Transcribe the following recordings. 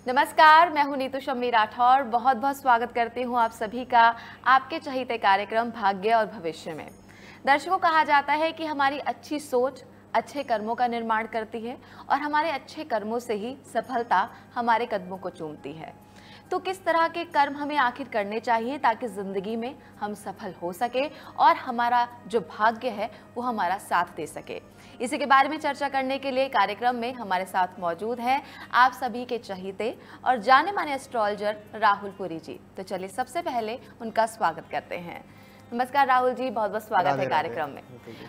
नमस्कार, मैं हूं नीतू शम्मी राठौर। बहुत बहुत स्वागत करती हूं आप सभी का आपके चहीते कार्यक्रम भाग्य और भविष्य में। दर्शकों, कहा जाता है कि हमारी अच्छी सोच अच्छे कर्मों का निर्माण करती है और हमारे अच्छे कर्मों से ही सफलता हमारे कदमों को चूमती है। तो किस तरह के कर्म हमें आखिर करने चाहिए ताकि जिंदगी में हम सफल हो सके और हमारा जो भाग्य है वो हमारा साथ दे सके। इसी के बारे में चर्चा करने के लिए कार्यक्रम में हमारे साथ मौजूद हैं आप सभी के चहीते और जाने माने एस्ट्रोलॉजर राहुल पुरी जी। तो चलिए सबसे पहले उनका स्वागत करते हैं। नमस्कार राहुल जी, बहुत बहुत स्वागत है कार्यक्रम में।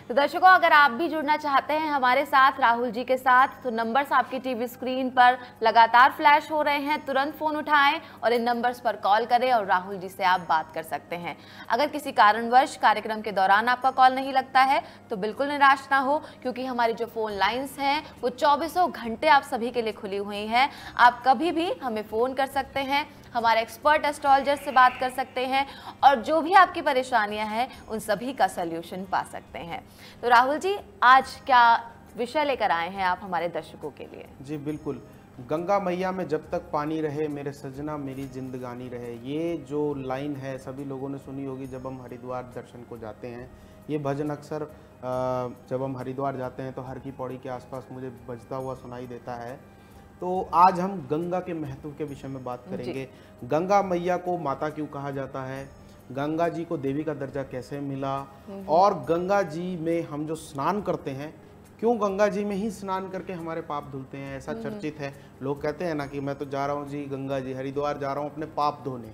तो दर्शकों, अगर आप भी जुड़ना चाहते हैं हमारे साथ राहुल जी के साथ, तो नंबर्स आपकी टीवी स्क्रीन पर लगातार फ्लैश हो रहे हैं। तुरंत फोन उठाएं और इन नंबर्स पर कॉल करें और राहुल जी से आप बात कर सकते हैं। अगर किसी कारणवश कार्यक्रम के दौरान आपका कॉल नहीं लगता है तो बिल्कुल निराश ना हो, क्योंकि हमारी जो फोन लाइन्स हैं वो 24 घंटे आप सभी के लिए खुली हुई हैं। आप कभी भी हमें फोन कर सकते हैं, हमारे एक्सपर्ट एस्ट्रोलॉजर से बात कर सकते हैं और जो भी आपकी परेशानियां हैं उन सभी का सलूशन पा सकते हैं। तो राहुल जी, आज क्या विषय लेकर आए हैं आप हमारे दर्शकों के लिए? जी बिल्कुल, गंगा मैया में जब तक पानी रहे मेरे सजना मेरी जिंदगानी रहे, ये जो लाइन है सभी लोगों ने सुनी होगी जब हम हरिद्वार दर्शन को जाते हैं। ये भजन अक्सर जब हम हरिद्वार जाते हैं तो हर की पौड़ी के आसपास मुझे बजता हुआ सुनाई देता है। तो आज हम गंगा के महत्व के विषय में बात करेंगे। गंगा मैया को माता क्यों कहा जाता है, गंगा जी को देवी का दर्जा कैसे मिला, और गंगा जी में हम जो स्नान करते हैं क्यों गंगा जी में ही स्नान करके हमारे पाप धुलते हैं, ऐसा चर्चित है। लोग कहते हैं ना कि मैं तो जा रहा हूँ जी गंगा जी, हरिद्वार जा रहा हूँ अपने पाप धोने।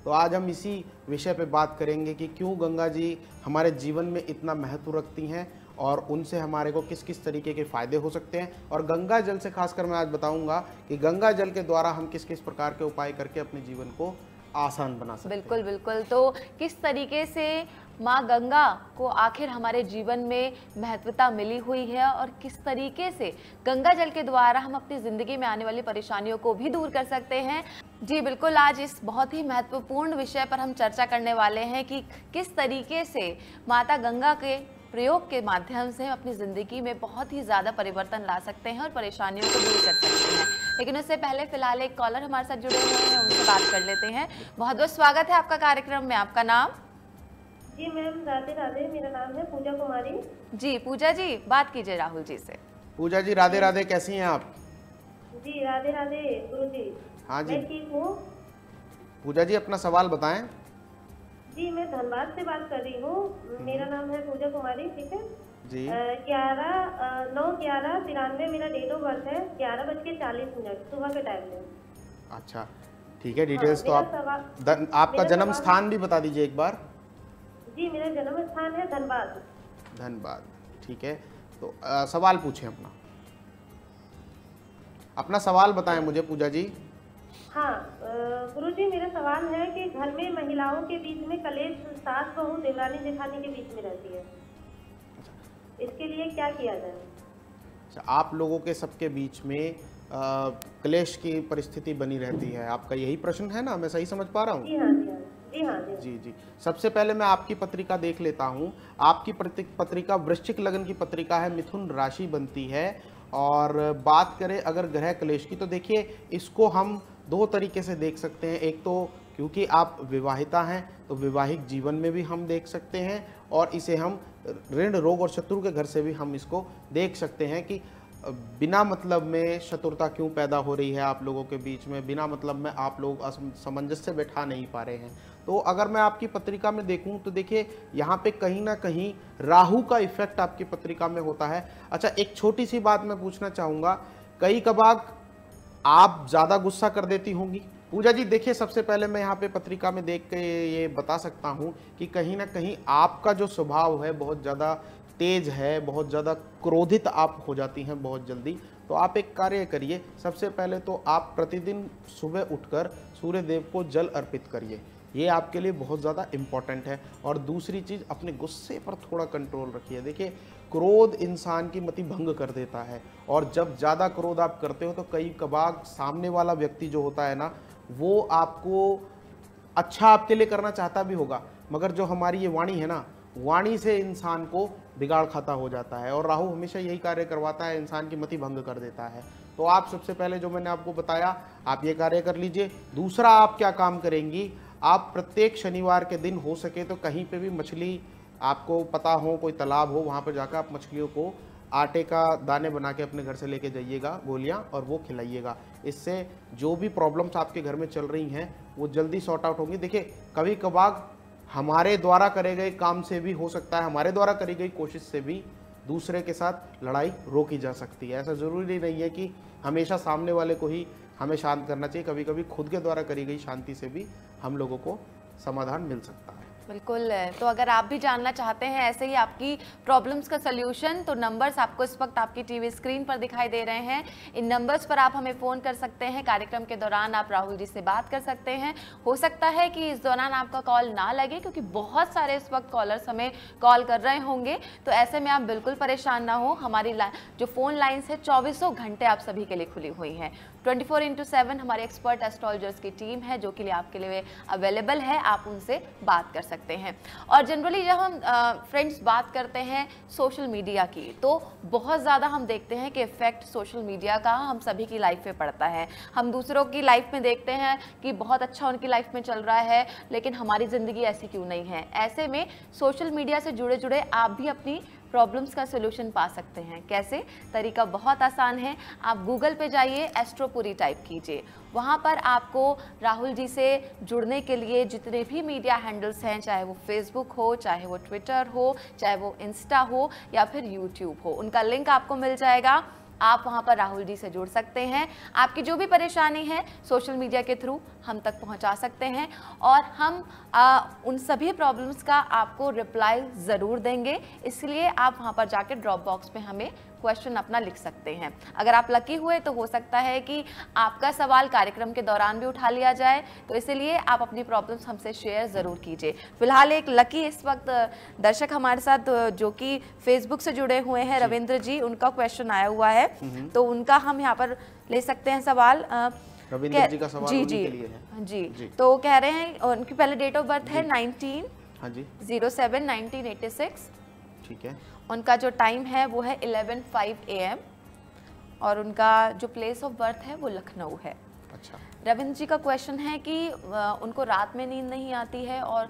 तो आज हम इसी विषय पे बात करेंगे कि क्यों गंगा जी हमारे जीवन में इतना महत्व रखती हैं और उनसे हमारे को किस किस तरीके के फ़ायदे हो सकते हैं। और गंगा जल से खासकर मैं आज बताऊंगा कि गंगा जल के द्वारा हम किस किस प्रकार के उपाय करके अपने जीवन को आसान बना सकते हैं। बिल्कुल बिल्कुल। तो किस तरीके से माँ गंगा को आखिर हमारे जीवन में महत्वता मिली हुई है और किस तरीके से गंगा जल के द्वारा हम अपनी ज़िंदगी में आने वाली परेशानियों को भी दूर कर सकते हैं। जी बिल्कुल, आज इस बहुत ही महत्वपूर्ण विषय पर हम चर्चा करने वाले हैं कि किस तरीके से माता गंगा के प्रयोग के माध्यम से हम अपनी ज़िंदगी में बहुत ही ज़्यादा परिवर्तन ला सकते हैं और परेशानियों को दूर कर सकते हैं। लेकिन उससे पहले फिलहाल एक कॉलर हमारे साथ जुड़े हुए हैं, उनसे बात कर लेते हैं। बहुत बहुत स्वागत है आपका कार्यक्रम में। आपका नाम? जी मैम, राधे राधे। मेरा नाम है पूजा कुमारी। जी पूजा जी, बात कीजिए राहुल जी से। पूजा जी राधे राधे, कैसी हैं आप? जी राधे राधे गुरु जी। हाँ जी, मैं ठीक हूँ। पूजा जी अपना सवाल बताएं। जी मैं धनबाद से बात कर रही हूँ। मेरा नाम है पूजा कुमारी, ठीक है जी। 9/11/93 मेरा डेट ऑफ बर्थ है। 11:40 सुबह के टाइम में। अच्छा ठीक है, डिटेल्स तो आप आपका जन्म स्थान भी बता दीजिए एक बार। जी मेरा जन्म स्थान है धनबाद। धनबाद, ठीक है। तो सवाल पूछें अपना सवाल बताएं मुझे पूजा जी। हाँ गुरुजी, मेरा सवाल है कि घर में महिलाओं के बीच में कलेश सास बहू देवरानी जेठानी के बीच में रहती है, इसके लिए क्या किया जाए? अच्छा, आप लोगों के सबके बीच में क्लेश की परिस्थिति बनी रहती है, आपका यही प्रश्न है ना? मैं सही समझ पा रहा हूँ? जी हाँ, जी हाँ, जी हाँ, जी जी। सबसे पहले मैं आपकी पत्रिका देख लेता हूँ। आपकी पत्रिका वृश्चिक लगन की पत्रिका है, मिथुन राशि बनती है। और बात करें अगर ग्रह क्लेश की, तो देखिए इसको हम दो तरीके से देख सकते हैं। एक तो क्योंकि आप विवाहिता हैं तो वैवाहिक जीवन में भी हम देख सकते हैं, और इसे हम ऋण रोग और शत्रु के घर से भी हम इसको देख सकते हैं कि बिना मतलब में शत्रुता क्यों पैदा हो रही है आप लोगों के बीच में, बिना मतलब में आप लोग सामंजस्य बैठा नहीं पा रहे हैं। तो अगर मैं आपकी पत्रिका में देखूं तो देखिए यहाँ पे कहीं ना कहीं राहु का इफेक्ट आपकी पत्रिका में होता है। अच्छा, एक छोटी सी बात मैं पूछना चाहूँगा, कई कबार आप ज़्यादा गुस्सा कर देती होंगी पूजा जी। देखिए सबसे पहले मैं यहाँ पे पत्रिका में देख के ये बता सकता हूँ कि कहीं ना कहीं आपका जो स्वभाव है बहुत ज़्यादा तेज है, बहुत ज़्यादा क्रोधित आप हो जाती हैं बहुत जल्दी। तो आप एक कार्य करिए, सबसे पहले तो आप प्रतिदिन सुबह उठकर सूर्य देव को जल अर्पित करिए, ये आपके लिए बहुत ज़्यादा इम्पॉर्टेंट है। और दूसरी चीज़, अपने गुस्से पर थोड़ा कंट्रोल रखिए। देखिए क्रोध इंसान की मति भंग कर देता है, और जब ज़्यादा क्रोध आप करते हो तो कई कबार सामने वाला व्यक्ति जो होता है ना, वो आपको अच्छा आपके लिए करना चाहता भी होगा, मगर जो हमारी ये वाणी है ना, वाणी से इंसान को बिगाड़ खाता हो जाता है। और राहु हमेशा यही कार्य करवाता है, इंसान की मति भंग कर देता है। तो तो आप सबसे पहले जो मैंने आपको बताया आप ये कार्य कर लीजिए। दूसरा आप क्या काम करेंगी, आप प्रत्येक शनिवार के दिन हो सके तो कहीं पे भी मछली आपको पता हो, कोई तालाब हो, वहाँ पर जाकर आप मछलियों को आटे का दाने बना के अपने घर से लेके जाइएगा गोलियां, और वो खिलाइएगा। इससे जो भी प्रॉब्लम्स आपके घर में चल रही हैं वो जल्दी सॉर्ट आउट होंगी। देखिए कभी कभार हमारे द्वारा करे गए काम से भी हो सकता है, हमारे द्वारा करी गई कोशिश से भी दूसरे के साथ लड़ाई रोकी जा सकती है। ऐसा ज़रूरी नहीं है कि हमेशा सामने वाले को ही हमें शांत करना चाहिए, कभी कभी खुद के द्वारा करी गई शांति से भी हम लोगों को समाधान मिल सकता है। बिल्कुल। तो अगर आप भी जानना चाहते हैं ऐसे ही आपकी प्रॉब्लम्स का सलूशन, तो नंबर्स आपको इस वक्त आपकी टीवी स्क्रीन पर दिखाई दे रहे हैं। इन नंबर्स पर आप हमें फ़ोन कर सकते हैं। कार्यक्रम के दौरान आप राहुल जी से बात कर सकते हैं। हो सकता है कि इस दौरान आपका कॉल ना लगे क्योंकि बहुत सारे इस वक्त कॉलर्स हमें कॉल कर रहे होंगे, तो ऐसे में आप बिल्कुल परेशान ना हो। हमारी जो फ़ोन लाइन्स है 24 घंटे आप सभी के लिए खुली हुई हैं। 24/7 हमारे एक्सपर्ट एस्ट्रोलॉजर्स की टीम है जो कि आपके लिए अवेलेबल है, आप उनसे बात कर सकते हैं। और जनरली जब हम फ्रेंड्स बात करते हैं सोशल मीडिया की, तो बहुत ज़्यादा हम देखते हैं कि इफ़ेक्ट सोशल मीडिया का हम सभी की लाइफ में पड़ता है। हम दूसरों की लाइफ में देखते हैं कि बहुत अच्छा उनकी लाइफ में चल रहा है, लेकिन हमारी ज़िंदगी ऐसी क्यों नहीं है। ऐसे में सोशल मीडिया से जुड़े जुड़े आप भी अपनी प्रॉब्लम्स का सलूशन पा सकते हैं। कैसे? तरीका बहुत आसान है। आप गूगल पे जाइए, एस्ट्रोपुरी टाइप कीजिए, वहाँ पर आपको राहुल जी से जुड़ने के लिए जितने भी मीडिया हैंडल्स हैं, चाहे वो फेसबुक हो, चाहे वो ट्विटर हो, चाहे वो इंस्टा हो या फिर यूट्यूब हो, उनका लिंक आपको मिल जाएगा। आप वहाँ पर राहुल जी से जुड़ सकते हैं। आपकी जो भी परेशानी है सोशल मीडिया के थ्रू हम तक पहुँचा सकते हैं और हम उन सभी प्रॉब्लम्स का आपको रिप्लाई ज़रूर देंगे। इसलिए आप वहाँ पर जाकर ड्रॉप बॉक्स में हमें क्वेश्चन अपना लिख सकते हैं। अगर आप लकी हुए तो हो सकता है कि आपका सवाल कार्यक्रम के दौरान भी उठा लिया जाए, तो इसलिए आप अपनी प्रॉब्लम्स हमसे शेयर ज़रूर कीजिए। फिलहाल एक लकी इस वक्त दर्शक हमारे साथ जो कि फेसबुक से जुड़े हुए हैं, रविंद्र जी, उनका क्वेश्चन आया हुआ है, तो उनका हम यहाँ पर ले सकते हैं सवाल। रविंद्र जी का सवाल जी उन्हीं के लिए है। जी, तो कह रहे हैं उनकी पहले डेट ऑफ बर्थ है 19/07/1986। ठीक है। उनका जो टाइम है वो है 11:05 AM और उनका जो प्लेस ऑफ बर्थ है वो लखनऊ है। अच्छा। रविंद्र जी का क्वेश्चन है कि उनको रात में नींद नहीं आती है और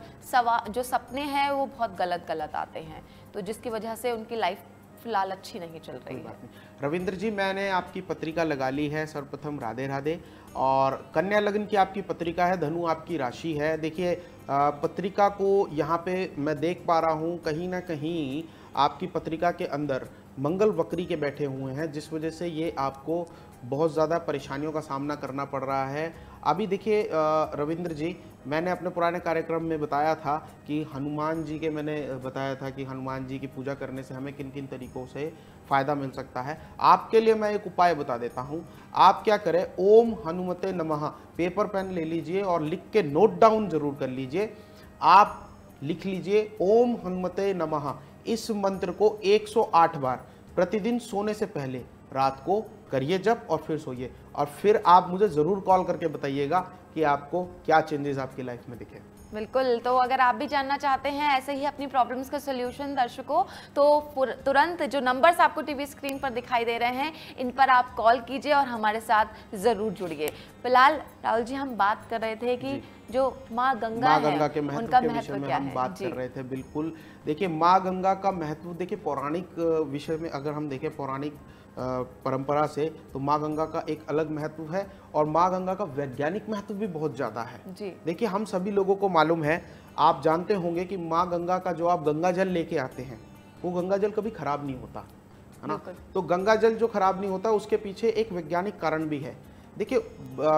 जो सपने हैं वो बहुत गलत आते हैं, तो जिसकी वजह से उनकी लाइफ फिलहाल अच्छी नहीं चल रही है। रविंद्र जी, मैंने आपकी पत्रिका लगा ली है। सर्वप्रथम राधे राधे। और कन्या लग्न की आपकी पत्रिका है, धनु आपकी राशि है। देखिए पत्रिका को यहाँ पे मैं देख पा रहा हूँ, कहीं ना कहीं आपकी पत्रिका के अंदर मंगल वक्री के बैठे हुए हैं, जिस वजह से ये आपको बहुत ज़्यादा परेशानियों का सामना करना पड़ रहा है। अभी देखिए रविंद्र जी, मैंने अपने पुराने कार्यक्रम में बताया था कि हनुमान जी के मैंने बताया था कि हनुमान जी की पूजा करने से हमें किन किन तरीक़ों से फ़ायदा मिल सकता है। आपके लिए मैं एक उपाय बता देता हूँ। आप क्या करें, ओम हनुमते नमः पेपर पेन ले लीजिए और लिख के नोट डाउन ज़रूर कर लीजिए। आप लिख लीजिए ओम हनुमते नमः, इस मंत्र को 108 बार प्रतिदिन सोने से पहले रात को करिए जब, और फिर सोइए, और फिर आप मुझे ज़रूर कॉल करके बताइएगा कि आपको क्या चेंजेस आपकी लाइफ में दिखे। बिल्कुल। तो अगर आप भी जानना चाहते हैं ऐसे ही अपनी प्रॉब्लम्स का सलूशन दर्शकों, तो तुरंत जो नंबर्स आपको टीवी स्क्रीन पर दिखाई दे रहे हैं, इन पर आप कॉल कीजिए और हमारे साथ ज़रूर जुड़िए। फिलहाल राहुल जी, हम बात कर रहे थे कि जो माँ गंगा के महत्व के विषय में हम बात कर रहे थे। बिल्कुल। देखिए माँ गंगा का महत्व, देखिए पौराणिक विषय में अगर हम देखें, पौराणिक परंपरा से, तो माँ गंगा का एक अलग महत्व है और माँ गंगा का वैज्ञानिक महत्व भी बहुत ज़्यादा है। देखिए हम सभी लोगों को मालूम है, आप जानते होंगे कि माँ गंगा का जो आप गंगा जल लेके आते हैं, वो गंगा जल कभी खराब नहीं होता है ना। तो गंगा जल जो खराब नहीं होता, उसके पीछे एक वैज्ञानिक कारण भी है। देखिए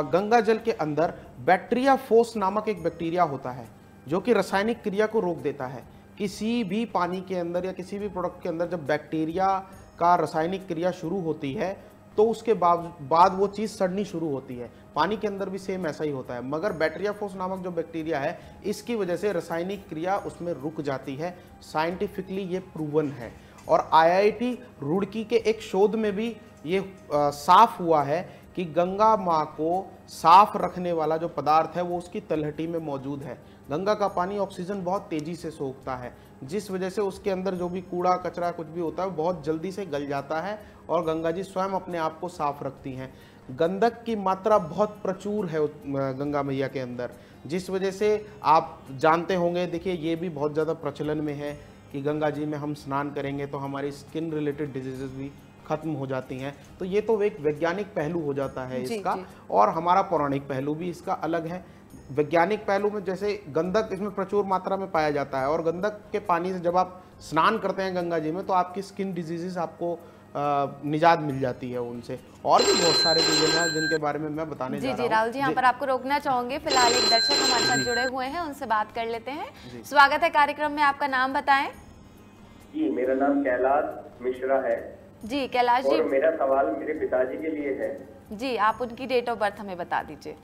गंगा जल के अंदर बैक्टीरिया फोर्स नामक एक बैक्टीरिया होता है जो कि रासायनिक क्रिया को रोक देता है। किसी भी पानी के अंदर या किसी भी प्रोडक्ट के अंदर जब बैक्टीरिया का रासायनिक क्रिया शुरू होती है तो उसके बाद वो चीज़ सड़नी शुरू होती है। पानी के अंदर भी सेम ऐसा ही होता है, मगर बैक्टीरिया फोर्स नामक जो बैक्टीरिया है, इसकी वजह से रासायनिक क्रिया उसमें रुक जाती है। साइंटिफिकली ये प्रूवन है और IIT रुड़की के एक शोध में भी ये साफ हुआ है कि गंगा माँ को साफ रखने वाला जो पदार्थ है वो उसकी तलहटी में मौजूद है। गंगा का पानी ऑक्सीजन बहुत तेजी से सोखता है, जिस वजह से उसके अंदर जो भी कूड़ा कचरा कुछ भी होता है वो बहुत जल्दी से गल जाता है और गंगा जी स्वयं अपने आप को साफ रखती हैं। गंधक की मात्रा बहुत प्रचुर है गंगा मैया के अंदर, जिस वजह से आप जानते होंगे, देखिए ये भी बहुत ज़्यादा प्रचलन में है कि गंगा जी में हम स्नान करेंगे तो हमारी स्किन रिलेटेड डिजीजेस भी खत्म हो जाती हैं। तो ये तो एक वैज्ञानिक पहलू हो जाता है इसका, और हमारा पौराणिक पहलू भी इसका अलग है। वैज्ञानिक पहलू में जैसे गंधक इसमें प्रचुर मात्रा में पाया जाता है, और गंधक के पानी से जब आप स्नान करते हैं गंगा जी में तो आपकी स्किन डिजीजेस आपको निजात मिल जाती है उनसे। और भी बहुत सारे चीजें हैं जिनके बारे में मैं बताने जा रहा हूं। जी राहुल जी, यहाँ पर आपको रोकना चाहूंगे, फिलहाल एक दर्शक हमारे साथ जुड़े हुए हैं, उनसे बात कर लेते हैं। स्वागत है कार्यक्रम में, आपका नाम बताएं। जी, मेरा नाम कैलाश मिश्रा है। जी कैलाश जी, और मेरा सवाल मेरे पिताजी के लिए है। जी, आप उनकी डेट ऑफ बर्थ हमें बता दीजिए।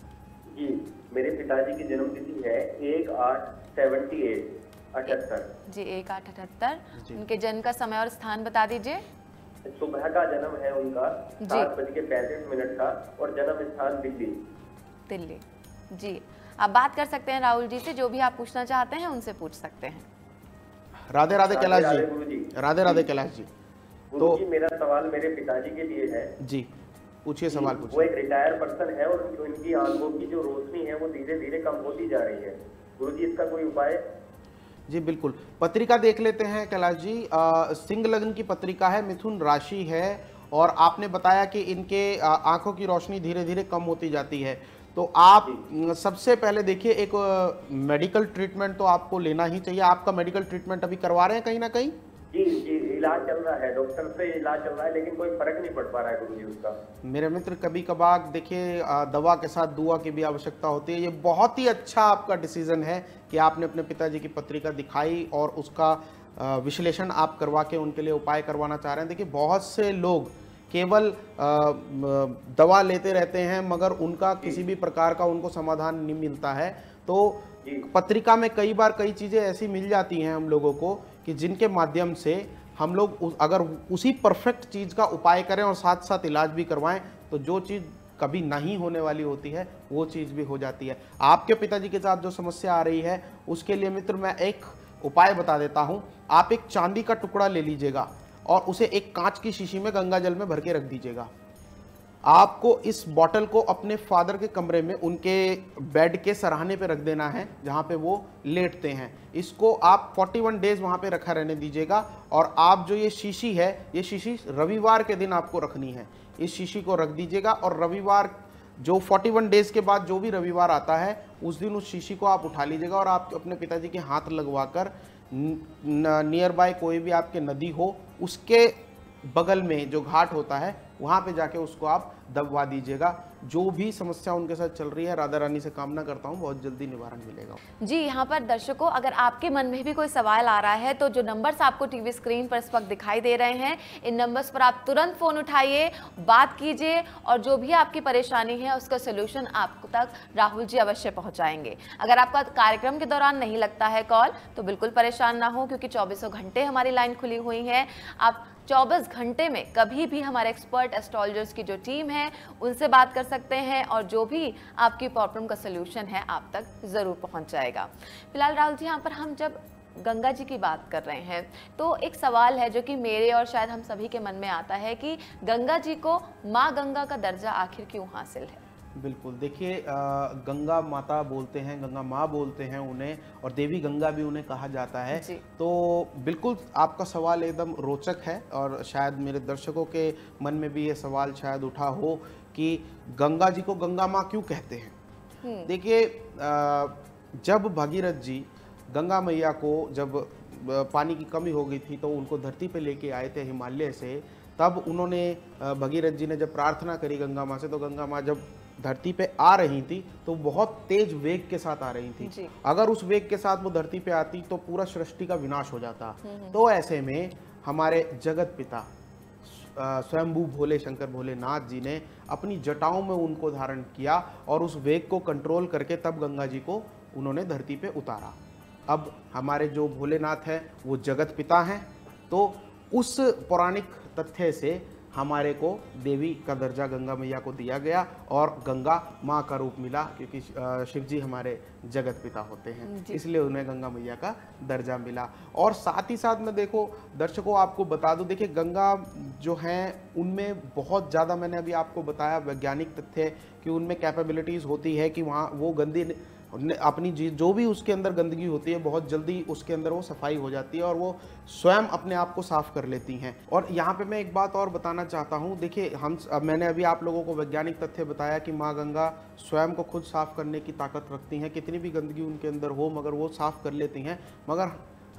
जी, मेरे पिताजी की जन्म तिथि है 1/8/78। जी 1/8/78। उनके जन्म का समय और स्थान बता दीजिए। सुबह का जन्म है उनका 7:35 का, और जन्म स्थान दिल्ली। दिल्ली। जी, आप बात कर सकते हैं राहुल जी से, जो भी आप पूछना चाहते हैं उनसे पूछ सकते हैं। राधे राधे कैलाश जी। राधे राधे कैलाश जी। तो मेरा सवाल मेरे पिताजी के लिए है। जी पूछिए, सवाल पूछिए। वो एक रिटायर पर्सन है और उनकी आंखों की जो रोशनी है वो धीरे धीरे कम होती जा रही है। गुरुजी, इसका कोई उपाय? जी बिल्कुल, पत्रिका देख लेते हैं कैलाश जी। सिंह लग्न की पत्रिका है, मिथुन राशि है, और आपने बताया कि इनके आंखों की रोशनी धीरे धीरे कम होती जाती है। तो आप सबसे पहले देखिए, एक मेडिकल ट्रीटमेंट तो आपको लेना ही चाहिए। आपका मेडिकल ट्रीटमेंट अभी करवा रहे हैं कहीं ना कहीं? जी जी, इलाज चल रहा है, डॉक्टर से इलाज चल रहा है, लेकिन कोई फर्क नहीं पड़ पा रहा है गुरुजी उसका। मेरे मित्र, कभी कभार देखिए दवा के साथ दुआ की भी आवश्यकता होती है। ये बहुत ही अच्छा आपका डिसीजन है कि आपने अपने पिताजी की पत्रिका दिखाई और उसका विश्लेषण आप करवा के उनके लिए उपाय करवाना चाह रहे हैं। देखिए बहुत से लोग केवल दवा लेते रहते हैं मगर उनका किसी भी प्रकार का उनको समाधान नहीं मिलता है। तो पत्रिका में कई बार कई चीज़ें ऐसी मिल जाती हैं हम लोगों को कि जिनके माध्यम से हम लोग अगर उसी परफेक्ट चीज़ का उपाय करें और साथ साथ इलाज भी करवाएं तो जो चीज़ कभी नहीं होने वाली होती है वो चीज़ भी हो जाती है। आपके पिताजी के साथ जो समस्या आ रही है उसके लिए मित्र मैं एक उपाय बता देता हूँ। आप एक चांदी का टुकड़ा ले लीजिएगा और उसे एक कांच की शीशी में गंगा जल में भर के रख दीजिएगा। आपको इस बॉटल को अपने फादर के कमरे में उनके बेड के सराहने पे रख देना है जहाँ पे वो लेटते हैं। इसको आप 41 डेज वहाँ पे रखा रहने दीजिएगा। और आप जो ये शीशी है, ये शीशी रविवार के दिन आपको रखनी है। इस शीशी को रख दीजिएगा और रविवार जो 41 डेज के बाद जो भी रविवार आता है उस दिन उस शीशी को आप उठा लीजिएगा और आप अपने पिताजी के हाथ लगवा कर नियर बाय कोई भी आपके नदी हो उसके बगल में जो घाट होता है वहाँ पे जाके उसको आप दबवा दीजिएगा। जो भी समस्या उनके साथ चल रही है राधा रानी से कामना करता हूँ बहुत जल्दी निवारण मिलेगा। जी, यहाँ पर दर्शकों अगर आपके मन में भी कोई सवाल आ रहा है तो जो नंबर्स आपको टीवी स्क्रीन पर इस वक्त दिखाई दे रहे हैं, इन नंबर्स पर आप तुरंत फ़ोन उठाइए, बात कीजिए और जो भी आपकी परेशानी है उसका सोल्यूशन आपको तक राहुल जी अवश्य पहुँचाएंगे। अगर आपका कार्यक्रम के दौरान नहीं लगता है कॉल तो बिल्कुल परेशान ना हो, क्योंकि 24 घंटे हमारी लाइन खुली हुई है। आप 24 घंटे में कभी भी हमारे एक्सपर्ट एस्ट्रोलॉजर्स की जो टीम है उनसे बात कर सकते हैं और जो भी आपकी प्रॉब्लम का सलूशन है आप तक ज़रूर पहुंच जाएगा। फिलहाल राहुल जी, यहाँ पर हम जब गंगा जी की बात कर रहे हैं तो एक सवाल है जो कि मेरे और शायद हम सभी के मन में आता है कि गंगा जी को माँ गंगा का दर्जा आखिर क्यों हासिल है? बिल्कुल, देखिए गंगा माता बोलते हैं, गंगा माँ बोलते हैं उन्हें, और देवी गंगा भी उन्हें कहा जाता है। तो बिल्कुल आपका सवाल एकदम रोचक है और शायद मेरे दर्शकों के मन में भी ये सवाल शायद उठा हो कि गंगा जी को गंगा माँ क्यों कहते हैं। देखिए जब भगीरथ जी गंगा मैया को जब पानी की कमी हो गई थी तो उनको धरती पे लेके आए थे हिमालय से, तब उन्होंने भगीरथ जी ने जब प्रार्थना करी गंगा माँ से तो गंगा माँ जब धरती पे आ रही थी तो बहुत तेज वेग के साथ आ रही थी। अगर उस वेग के साथ वो धरती पे आती तो पूरा सृष्टि का विनाश हो जाता। तो ऐसे में हमारे जगत पिता स्वयंभू भोले शंकर भोलेनाथ जी ने अपनी जटाओं में उनको धारण किया और उस वेग को कंट्रोल करके तब गंगा जी को उन्होंने धरती पे उतारा। अब हमारे जो भोलेनाथ हैं वो जगत पिता हैं। तो उस पौराणिक तथ्य से हमारे को देवी का दर्जा गंगा मैया को दिया गया और गंगा माँ का रूप मिला, क्योंकि शिव जी हमारे जगत पिता होते हैं, इसलिए उन्हें गंगा मैया का दर्जा मिला। और साथ ही साथ में देखो दर्शकों आपको बता दूं, देखिए गंगा जो हैं उनमें बहुत ज़्यादा, मैंने अभी आपको बताया वैज्ञानिक तथ्य कि उनमें कैपेबिलिटीज़ होती है कि वहाँ वो गंदी अपनी जो भी उसके अंदर गंदगी होती है बहुत जल्दी उसके अंदर वो सफाई हो जाती है और वो स्वयं अपने आप को साफ कर लेती हैं। और यहाँ पे मैं एक बात और बताना चाहता हूँ, देखिए मैंने अभी आप लोगों को वैज्ञानिक तथ्य बताया कि माँ गंगा स्वयं को खुद साफ करने की ताकत रखती हैं, कितनी भी गंदगी उनके अंदर हो मगर वो साफ कर लेती हैं। मगर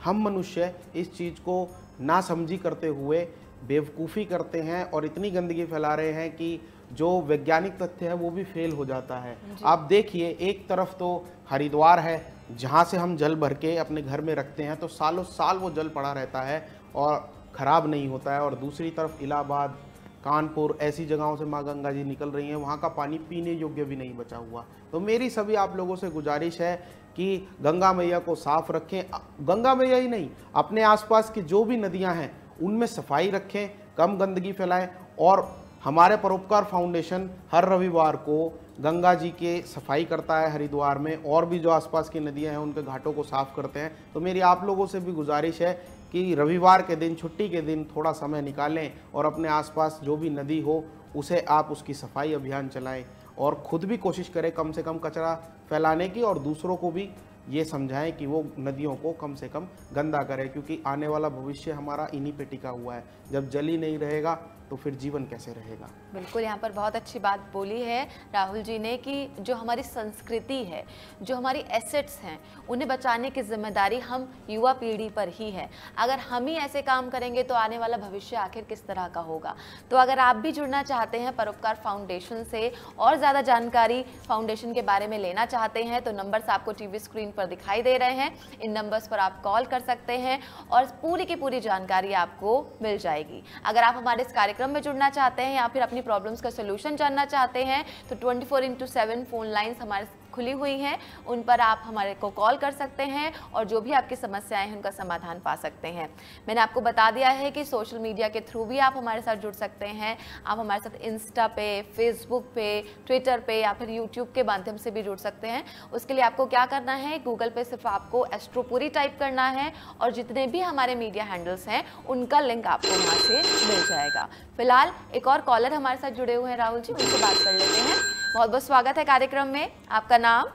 हम मनुष्य इस चीज़ को नासमझी करते हुए बेवकूफ़ी करते हैं और इतनी गंदगी फैला रहे हैं कि जो वैज्ञानिक तथ्य है वो भी फेल हो जाता है। आप देखिए एक तरफ तो हरिद्वार है जहाँ से हम जल भर के अपने घर में रखते हैं तो सालों साल वो जल पड़ा रहता है और ख़राब नहीं होता है, और दूसरी तरफ इलाहाबाद, कानपुर ऐसी जगहों से माँ गंगा जी निकल रही हैं, वहाँ का पानी पीने योग्य भी नहीं बचा हुआ। तो मेरी सभी आप लोगों से गुजारिश है कि गंगा मैया को साफ रखें। गंगा मैया ही नहीं, अपने आसपास की जो भी नदियाँ हैं उनमें सफाई रखें, कम गंदगी फैलाएं। और हमारे परोपकार फाउंडेशन हर रविवार को गंगा जी के सफाई करता है हरिद्वार में, और भी जो आसपास की नदियां हैं उनके घाटों को साफ करते हैं। तो मेरी आप लोगों से भी गुजारिश है कि रविवार के दिन, छुट्टी के दिन थोड़ा समय निकालें और अपने आसपास जो भी नदी हो उसे आप उसकी सफाई अभियान चलाएं और खुद भी कोशिश करें कम से कम कचरा फैलाने की, और दूसरों को भी ये समझाएं कि वो नदियों को कम से कम गंदा करें, क्योंकि आने वाला भविष्य हमारा इन्हीं पे टिका हुआ है। जब जल ही नहीं रहेगा तो फिर जीवन कैसे रहेगा। बिल्कुल, यहाँ पर बहुत अच्छी बात बोली है राहुल जी ने कि जो हमारी संस्कृति है, जो हमारी एसेट्स हैं, उन्हें बचाने की जिम्मेदारी हम युवा पीढ़ी पर ही है। अगर हम ही ऐसे काम करेंगे तो आने वाला भविष्य आखिर किस तरह का होगा। तो अगर आप भी जुड़ना चाहते हैं परोपकार फाउंडेशन से और ज़्यादा जानकारी फाउंडेशन के बारे में लेना चाहते हैं तो नंबर्स आपको टीवी स्क्रीन पर दिखाई दे रहे हैं, इन नंबर्स पर आप कॉल कर सकते हैं और पूरी की पूरी जानकारी आपको मिल जाएगी। अगर आप हमारे इस कार्यक्रम में जुड़ना चाहते हैं या फिर अपनी प्रॉब्लम्स का सोल्यूशन जानना चाहते हैं तो 24/7 फोन लाइंस हमारे खुली हुई हैं, उन पर आप हमारे को कॉल कर सकते हैं और जो भी आपकी समस्याएं हैं उनका समाधान पा सकते हैं। मैंने आपको बता दिया है कि सोशल मीडिया के थ्रू भी आप हमारे साथ जुड़ सकते हैं। आप हमारे साथ इंस्टा पे, फेसबुक पे, ट्विटर पे या फिर यूट्यूब के माध्यम से भी जुड़ सकते हैं। उसके लिए आपको क्या करना है, गूगल पे सिर्फ आपको एस्ट्रोपुरी टाइप करना है और जितने भी हमारे मीडिया हैंडल्स हैं उनका लिंक आपको वहाँ से मिल जाएगा। फिलहाल एक और कॉलर हमारे साथ जुड़े हुए हैं राहुल जी, उनसे बात कर लेते हैं। बहुत बहुत स्वागत है कार्यक्रम में, आपका नाम?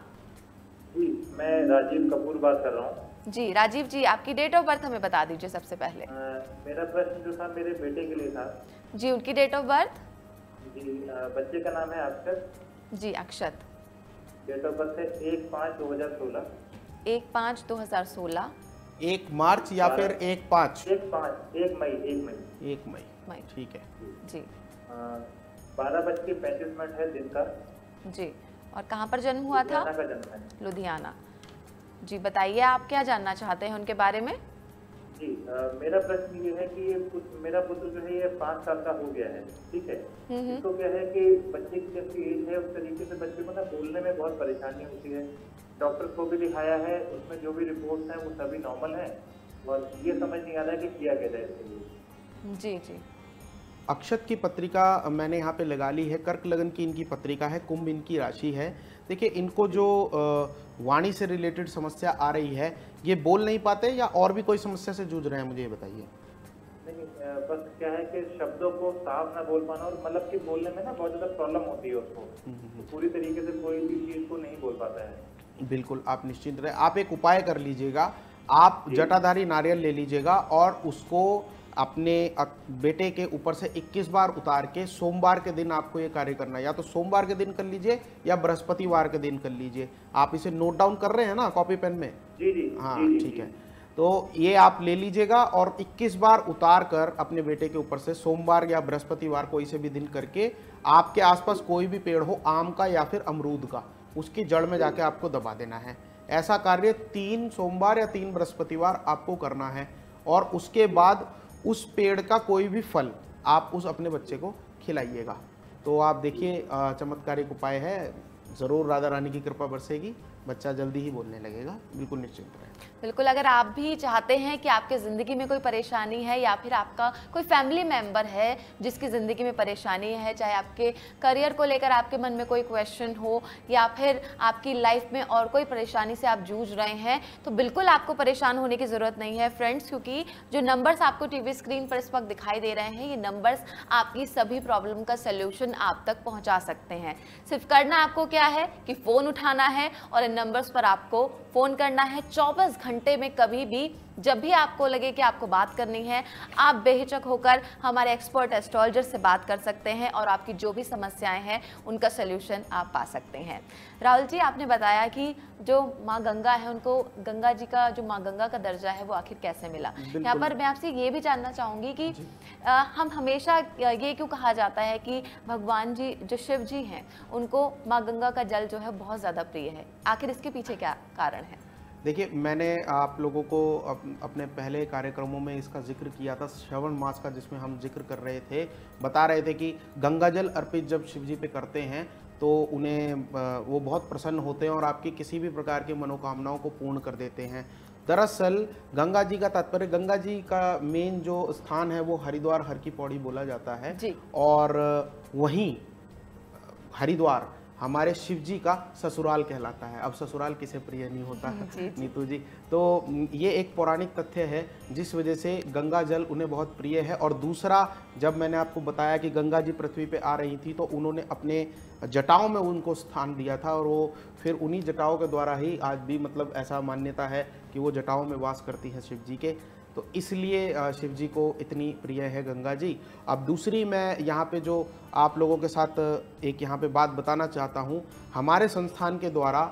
जी, मैं राजीव कपूर बात कर रहा हूँ। जी राजीव जी, आपकी डेट ऑफ बर्थ हमें बता दीजिए सबसे पहले। मेरा प्रश्न जो था मेरे बेटे के लिए था। जी, उनकी डेट ऑफ बर्थ? जी, बच्चे का नाम है अक्षत। जी अक्षत। डेट ऑफ बर्थ है 1/5/2016। 1/5/2016। 1 मार्च या फिर 1/5? 1 मई। ठीक है जी। 12:35 है दिन का। जी, और कहाँ पर जन्म हुआ था? का जन्म है लुधियाना। जी बताइए, आप क्या जानना चाहते हैं उनके बारे में? जी, मेरा प्रश्न ये है कि मेरा पुत्र जो है ये 5 साल का हो गया है, ठीक है। इसको क्या है कि बच्चे की जैसी एज है उस तरीके से बच्चे को ना बोलने में बहुत परेशानी होती है। डॉक्टर को भी दिखाया है, उसमें जो भी रिपोर्ट्स हैं वो सभी नॉर्मल हैं और ये समझ नहीं आ रहा है कि किया क्या जाए इसके लिए। जी जी। अक्षत की पत्रिका मैंने यहाँ पे लगा ली है, कर्क लगन की इनकी पत्रिका है, कुंभ इनकी राशि है। देखिए इनको जो वाणी से रिलेटेड समस्या आ रही है, ये बोल नहीं पाते या और भी कोई समस्या से जूझ रहे हैं, मुझे ये बताइए। नहीं, बस क्या है कि शब्दों को साफ ना बोल पाना और मतलब कि बोलने में ना बहुत ज़्यादा प्रॉब्लम होती है उसको, पूरी तरीके से कोई भी चीज़ को नहीं बोल पाता है। बिल्कुल, आप निश्चिंत रहे। आप एक उपाय कर लीजिएगा, आप जटाधारी नारियल ले लीजिएगा और उसको अपने बेटे के ऊपर से 21 बार उतार के सोमवार के दिन आपको ये कार्य करना है। या तो सोमवार के दिन कर लीजिए या बृहस्पतिवार के दिन कर लीजिए। आप इसे नोट डाउन कर रहे हैं ना कॉपी पेन में? जी जी। हाँ ठीक है, तो ये आप ले लीजिएगा और 21 बार उतार कर अपने बेटे के ऊपर से सोमवार या बृहस्पतिवार कोई से भी दिन करके आपके आसपास कोई भी पेड़ हो, आम का या फिर अमरूद का, उसकी जड़ में जाके आपको दबा देना है। ऐसा कार्य 3 सोमवार या 3 बृहस्पतिवार आपको करना है और उसके बाद उस पेड़ का कोई भी फल आप उस अपने बच्चे को खिलाइएगा। तो आप देखिए चमत्कारिक उपाय है, ज़रूर राधा रानी की कृपा बरसेगी बच्चा जल्दी ही बोलने लगेगा, बिल्कुल निश्चिंत रहें। बिल्कुल, अगर आप भी चाहते हैं कि आपके ज़िंदगी में कोई परेशानी है या फिर आपका कोई फैमिली मेंबर है जिसकी ज़िंदगी में परेशानी है, चाहे आपके करियर को लेकर आपके मन में कोई क्वेश्चन हो या फिर आपकी लाइफ में और कोई परेशानी से आप जूझ रहे हैं, तो बिल्कुल आपको परेशान होने की ज़रूरत नहीं है फ्रेंड्स, क्योंकि जो नंबर्स आपको टीवी स्क्रीन पर इस वक्त दिखाई दे रहे हैं, ये नंबर्स आपकी सभी प्रॉब्लम का सोल्यूशन आप तक पहुँचा सकते हैं। सिर्फ करना आपको क्या है कि फ़ोन उठाना है और इन नंबर्स पर आपको फ़ोन करना है। 24 घंटे में कभी भी जब भी आपको लगे कि आपको बात करनी है, आप बेहिचक होकर हमारे एक्सपर्ट एस्ट्रोलॉजर से बात कर सकते हैं और आपकी जो भी समस्याएं हैं उनका सलूशन आप पा सकते हैं। राहुल जी, आपने बताया कि जो माँ गंगा है, उनको गंगा जी का जो माँ गंगा का दर्जा है वो आखिर कैसे मिला। यहाँ पर मैं आपसे ये भी जानना चाहूँगी कि हम हमेशा ये क्यों कहा जाता है कि भगवान जी जो शिव जी हैं उनको माँ गंगा का जल जो है बहुत ज़्यादा प्रिय है, आखिर इसके पीछे क्या कारण है? देखिए, मैंने आप लोगों को अपने पहले कार्यक्रमों में इसका जिक्र किया था, श्रवण मास का, जिसमें हम जिक्र कर रहे थे, बता रहे थे कि गंगा जल अर्पित जब शिव जी पे करते हैं तो उन्हें वो बहुत प्रसन्न होते हैं और आपकी किसी भी प्रकार की मनोकामनाओं को पूर्ण कर देते हैं। दरअसल गंगा जी का तात्पर्य, गंगा जी का मेन जो स्थान है वो हरिद्वार, हर की पौड़ी बोला जाता है जी। और वहीं हरिद्वार हमारे शिव जी का ससुराल कहलाता है। अब ससुराल किसे प्रिय नहीं होता है नीतू जी। तो ये एक पौराणिक तथ्य है जिस वजह से गंगा जल उन्हें बहुत प्रिय है। और दूसरा, जब मैंने आपको बताया कि गंगा जी पृथ्वी पे आ रही थी तो उन्होंने अपने जटाओं में उनको स्थान दिया था और वो फिर उन्हीं जटाओं के द्वारा ही आज भी मतलब ऐसा मान्यता है कि वो जटाओं में वास करती है शिव जी के, तो इसलिए शिव जी को इतनी प्रिय है गंगा जी। अब दूसरी, मैं यहाँ पे जो आप लोगों के साथ एक यहाँ पे बात बताना चाहता हूँ, हमारे संस्थान के द्वारा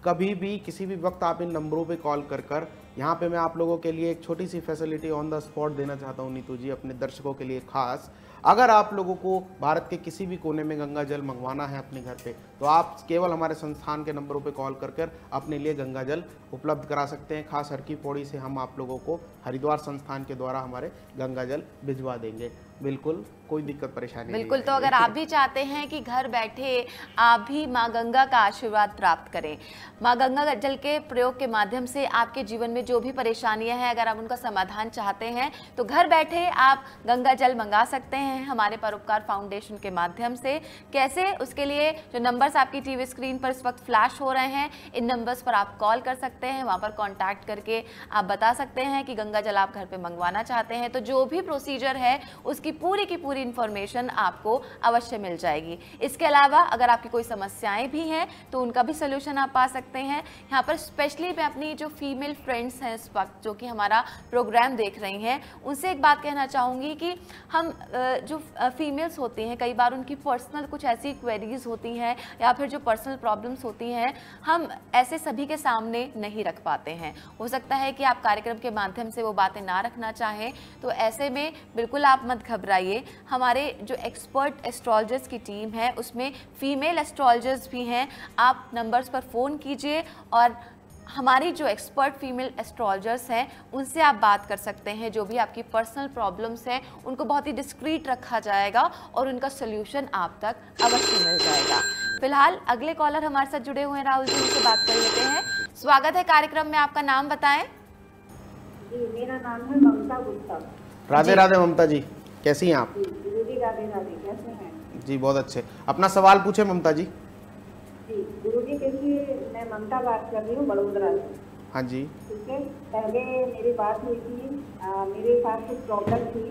कभी भी किसी भी वक्त आप इन नंबरों पे कॉल कर यहाँ पे मैं आप लोगों के लिए एक छोटी सी फैसिलिटी ऑन द स्पॉट देना चाहता हूँ नीतू जी, अपने दर्शकों के लिए खास। अगर आप लोगों को भारत के किसी भी कोने में गंगा जल मंगवाना है अपने घर पे, तो आप केवल हमारे संस्थान के नंबरों पे कॉल कर अपने लिए गंगा जल उपलब्ध करा सकते हैं। खास हर की पौड़ी से हम आप लोगों को हरिद्वार संस्थान के द्वारा हमारे गंगा जल भिजवा देंगे, बिल्कुल कोई दिक्कत परेशानी बिल्कुल। तो अगर आप भी चाहते हैं कि घर बैठे आप भी माँ गंगा का आशीर्वाद प्राप्त करें, माँ गंगा जल के प्रयोग के माध्यम से आपके जीवन में जो भी परेशानियां हैं, अगर आप उनका समाधान चाहते हैं तो घर बैठे आप गंगा जल मंगा सकते हैं हमारे परोपकार फाउंडेशन के माध्यम से। कैसे? उसके लिए जो नंबर्स आपकी टीवी स्क्रीन पर इस वक्त फ्लैश हो रहे हैं, इन नंबर्स पर आप कॉल कर सकते हैं, वहाँ पर कॉन्टैक्ट करके आप बता सकते हैं कि गंगा जल आप घर पे मंगवाना चाहते हैं, तो जो भी प्रोसीजर है उसकी पूरी की पूरी इंफॉर्मेशन आपको अवश्य मिल जाएगी। इसके अलावा अगर आपकी कोई समस्याएं भी हैं तो उनका भी सोल्यूशन आप पा सकते हैं। यहाँ पर स्पेशली मैं अपनी जो फीमेल फ्रेंड्स हैं इस वक्त जो कि हमारा प्रोग्राम देख रही हैं, उनसे एक बात कहना चाहूँगी कि हम जो फीमेल्स होती हैं, कई बार उनकी पर्सनल कुछ ऐसी क्वेरीज होती हैं या फिर जो पर्सनल प्रॉब्लम्स होती हैं, हम ऐसे सभी के सामने नहीं रख पाते हैं। हो सकता है कि आप कार्यक्रम के माध्यम से वो बातें ना रखना चाहें, तो ऐसे में बिल्कुल आप मत घबराइए। हमारे जो एक्सपर्ट एस्ट्रोलॉजर्स की टीम है उसमें फीमेल एस्ट्रोलॉजर्स भी हैं। आप नंबर्स पर फ़ोन कीजिए और हमारी जो एक्सपर्ट फीमेल एस्ट्रोलॉजर्स हैं उनसे आप बात कर सकते हैं। जो भी आपकी पर्सनल प्रॉब्लम्स हैं उनको बहुत ही डिस्क्रीट रखा जाएगा और उनका सोल्यूशन आप तक अवश्य मिल जाएगा। फिलहाल अगले कॉलर हमारे साथ जुड़े हुए हैं, राहुल जी, उनसे बात कर लेते हैं। स्वागत है कार्यक्रम में, आपका नाम बताएं। जी, मेरा नाम है ममता गुप्ता। राधे राधे ममता जी, कैसी हैं आप? गुरुजी राधे राधे, कैसे हैं? जी बहुत अच्छे। अपना सवाल पूछे ममता जी। जी गुरुजी, देखिए मैं ममता बात कर रही हूँ बड़ोदरा से। हाँ जी। ठीक है, पहले मेरी बात हुई थी, मेरे साथ कुछ प्रॉब्लम थी,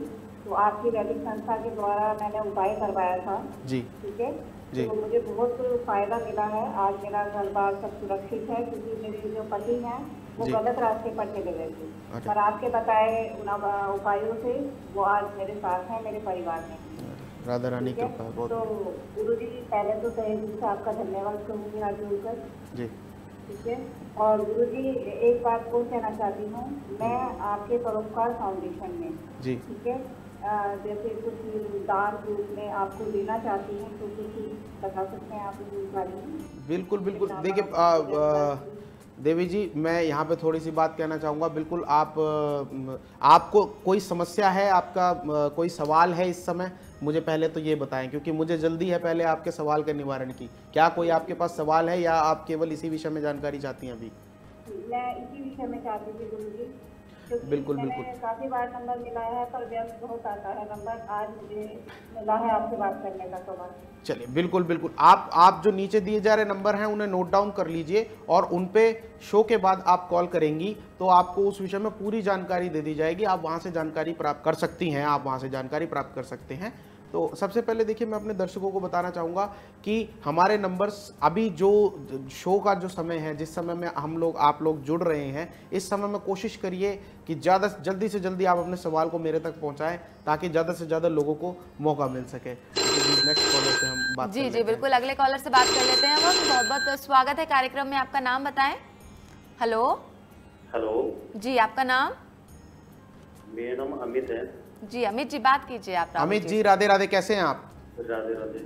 तो आपकी वैदिक संस्था के द्वारा मैंने उपाय करवाया था जी। ठीक है जी। तो मुझे बहुत फायदा मिला है। आज मेरा घर बार सब सुरक्षित है, क्योंकि मेरे जो पति हैं वो गलत रास्ते पर चले गए थे, पर आपके बताए उन उपायों से वो आज मेरे साथ हैं, मेरे परिवार में। राधा रानी की कृपा। तो गुरुजी, पहले तो तहे दिल से आपका धन्यवाद कहूँगी आज जुड़कर जी। ठीक है, और गुरुजी एक बात और कहना चाहती हूँ, मैं आपके परोपकार फाउंडेशन में जी, ठीक है, जैसे कुछ दान रूप में आपको देना चाहती हूँ, तो कुछ बता सकते हैं आप इस बारे में? बिल्कुल बिल्कुल। देखिए देवी जी, मैं यहाँ पे थोड़ी सी बात कहना चाहूँगा। बिल्कुल आपको कोई समस्या है, आपका कोई सवाल है इस समय मुझे पहले तो ये बताएं, क्योंकि मुझे जल्दी है पहले आपके सवाल के निवारण की। क्या कोई आपके पास सवाल है या आप केवल इसी विषय में जानकारी चाहती हैं अभी? मैं इसी विषय में चाहती थी गुरुजी। बिल्कुल बिल्कुल। काफी बार नंबर मिलाया है पर व्यस्त बहुत आता है नंबर, आज मुझे मिला है आपसे बात करने का सौभाग्य। चलिए बिल्कुल बिल्कुल, आप जो नीचे दिए जा रहे नंबर हैं उन्हें नोट डाउन कर लीजिए और उन पे शो के बाद आप कॉल करेंगी तो आपको उस विषय में पूरी जानकारी दे दी जाएगी। आप वहां से जानकारी प्राप्त कर सकती हैं, आप वहां से जानकारी प्राप्त कर सकते हैं। तो सबसे पहले देखिए, मैं अपने दर्शकों को बताना चाहूँगा कि हमारे नंबर्स अभी जो शो का जो समय है, जिस समय में आप लोग जुड़ रहे हैं, इस समय में कोशिश करिए कि जल्दी से जल्दी आप अपने सवाल को मेरे तक पहुंचाएं ताकि ज़्यादा से ज़्यादा लोगों को मौका मिल सके। नेक्स्ट कॉलर से हम बात जी बिल्कुल, अगले कॉलर से बात कर लेते हैं। बहुत बहुत स्वागत है कार्यक्रम में, आपका नाम बताएं। हेलो जी, आपका नाम? मेरा नाम अमित है। जी अमित जी, बात कीजिए आप। अमित जी राधे राधे, कैसे हैं आप? राधे राधे,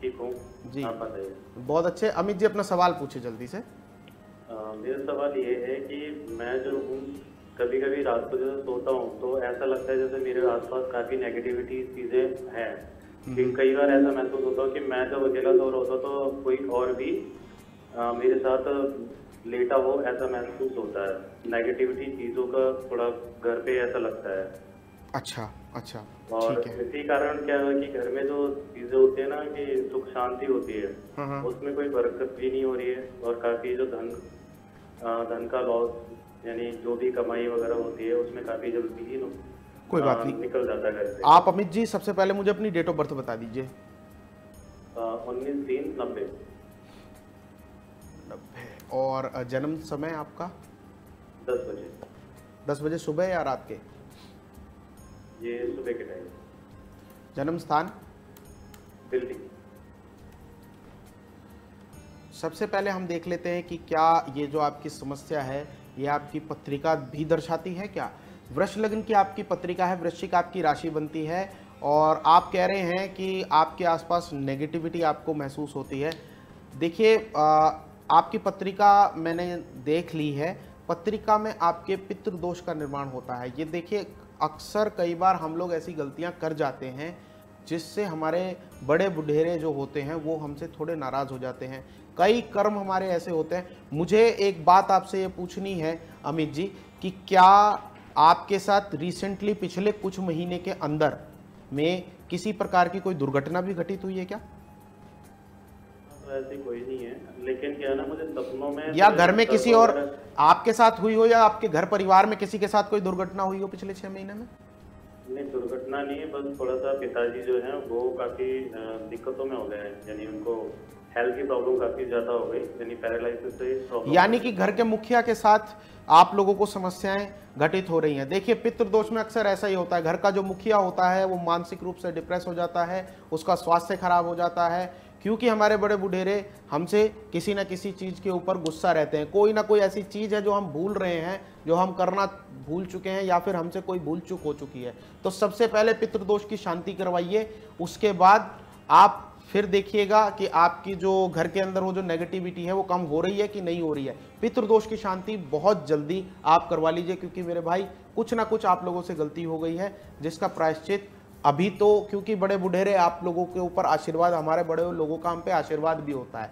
ठीक हूँ जी, आप बताइए। बहुत अच्छे। अमित जी अपना सवाल पूछिए जल्दी से। मेरा सवाल ये है कि मैं जो हूँ कभी कभी रात को जब सोता हूँ तो ऐसा लगता है जैसे मेरे आसपास काफी नेगेटिविटी चीजें हैं। कई बार ऐसा महसूस होता है कि मैं जब अकेला सो रहा होता तो कोई और भी मेरे साथ लेटा हो, ऐसा महसूस होता है। नेगेटिविटी चीजों का थोड़ा घर पे ऐसा लगता है। अच्छा, और ठीक है। इसी कारण क्या है कि घर में जो चीजें होती है ना कि सुख शांति होती है, उसमें कोई बरकत भी नहीं हो रही है और काफी जो धन का लॉस, यानी जो भी कमाई वगैरह होती है उसमें काफी जल्दी ही कोई बात नहीं, निकल जाता है घर से। आप अमित जी सबसे पहले मुझे अपनी डेट ऑफ बर्थ बता दीजिए। 19/3/90। और जन्म समय आपका? 10 बजे। 10 बजे सुबह या रात के? ये सुबह के टाइम। जन्म स्थान? दिल्ली। सबसे पहले हम देख लेते हैं कि क्या ये जो आपकी समस्या है ये आपकी पत्रिका भी दर्शाती है क्या? वृष लग्न की आपकी पत्रिका है, वृश्चिक आपकी राशि बनती है और आप कह रहे हैं कि आपके आसपास नेगेटिविटी आपको महसूस होती है। देखिए, आपकी पत्रिका मैंने देख ली है। पत्रिका में आपके पितृदोष का निर्माण होता है। ये देखिए, अक्सर कई बार हम लोग ऐसी गलतियां कर जाते हैं जिससे हमारे बड़े बुढ़ेरे जो होते हैं वो हमसे थोड़े नाराज़ हो जाते हैं। कई कर्म हमारे ऐसे होते हैं। मुझे एक बात आपसे ये पूछनी है अमित जी कि क्या आपके साथ रिसेंटली पिछले कुछ महीने के अंदर में किसी प्रकार की कोई दुर्घटना भी घटित हुई है क्या? ऐसी कोई नहीं है, लेकिन क्या है ना, मुझे सपनों में या घर में किसी और आपके साथ हुई हो या आपके घर परिवार में किसी के साथ कोई दुर्घटना हुई हो पिछले 6 महीने में? नहीं, दुर्घटना नहीं है, बस थोड़ा सा पिताजी जो हैं वो काफी दिक्कतों में हो गए हैं, यानी उनको हेल्थ की प्रॉब्लम काफी ज्यादा हो गई, यानी पैरालिसिस से प्रॉब्लम। यानी कि घर के मुखिया के साथ आप लोगों को समस्याएं घटित हो रही हैं। देखिए, पितृदोष में अक्सर ऐसा ही होता है, घर का जो मुखिया होता है वो मानसिक रूप से डिप्रेस हो जाता है, उसका स्वास्थ्य खराब हो जाता है, क्योंकि हमारे बड़े बुढ़ेरे हमसे किसी न किसी चीज़ के ऊपर गुस्सा रहते हैं। कोई ना कोई ऐसी चीज़ है जो हम भूल रहे हैं, जो हम करना भूल चुके हैं या फिर हमसे कोई भूल चूक हो चुकी है। तो सबसे पहले पितृदोष की शांति करवाइए, उसके बाद आप फिर देखिएगा कि आपकी जो घर के अंदर वो जो नेगेटिविटी है वो कम हो रही है कि नहीं हो रही है। पितृदोष की शांति बहुत जल्दी आप करवा लीजिए, क्योंकि मेरे भाई कुछ ना कुछ आप लोगों से गलती हो गई है जिसका प्रायश्चित अभी तो, क्योंकि बड़े बुढ़ेरे आप लोगों के ऊपर आशीर्वाद, हमारे बड़े लोगों का हम पे आशीर्वाद भी होता है।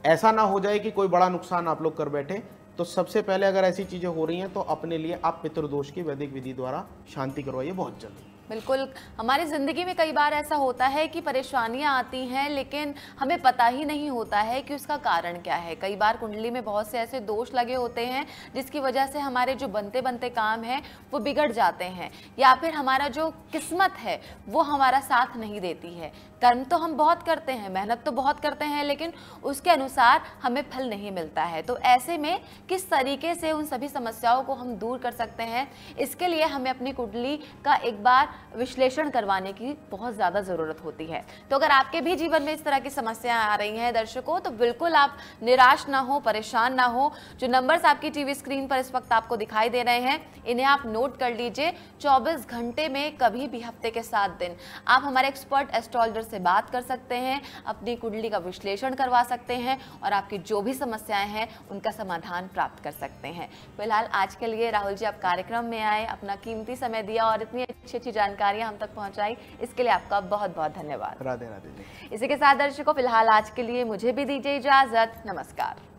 ऐसा ना हो जाए कि कोई बड़ा नुकसान आप लोग कर बैठे। तो सबसे पहले अगर ऐसी चीज़ें हो रही हैं तो अपने लिए आप पितृदोष की वैदिक विधि द्वारा शांति करवाइए बहुत जल्दी। बिल्कुल, हमारी ज़िंदगी में कई बार ऐसा होता है कि परेशानियां आती हैं लेकिन हमें पता ही नहीं होता है कि उसका कारण क्या है। कई बार कुंडली में बहुत से ऐसे दोष लगे होते हैं जिसकी वजह से हमारे जो बनते बनते काम हैं वो बिगड़ जाते हैं, या फिर हमारा जो किस्मत है वो हमारा साथ नहीं देती है। कर्म तो हम बहुत करते हैं, मेहनत तो बहुत करते हैं, लेकिन उसके अनुसार हमें फल नहीं मिलता है। तो ऐसे में किस तरीके से उन सभी समस्याओं को हम दूर कर सकते हैं, इसके लिए हमें अपनी कुंडली का एक बार विश्लेषण करवाने की बहुत ज़्यादा ज़रूरत होती है। तो अगर आपके भी जीवन में इस तरह की समस्याएं आ रही हैं दर्शकों, तो बिल्कुल आप निराश ना हो, परेशान ना हो। जो नंबर्स आपकी टीवी स्क्रीन पर इस वक्त आपको दिखाई दे रहे हैं, इन्हें आप नोट कर लीजिए। 24 घंटे में कभी भी हफ्ते के 7 दिन आप हमारे एक्सपर्ट एस्ट्रोलॉजर से बात कर सकते हैं, अपनी कुंडली का विश्लेषण करवा सकते हैं और आपकी जो भी समस्याएं हैं उनका समाधान प्राप्त कर सकते हैं। फिलहाल आज के लिए राहुल जी आप कार्यक्रम में आए, अपना कीमती समय दिया और इतनी अच्छी अच्छी जानकारियां हम तक पहुंचाई, इसके लिए आपका बहुत बहुत धन्यवाद। राधे राधे जी। इसी के साथ दर्शकों फिलहाल आज के लिए मुझे भी दीजिए इजाजत, नमस्कार।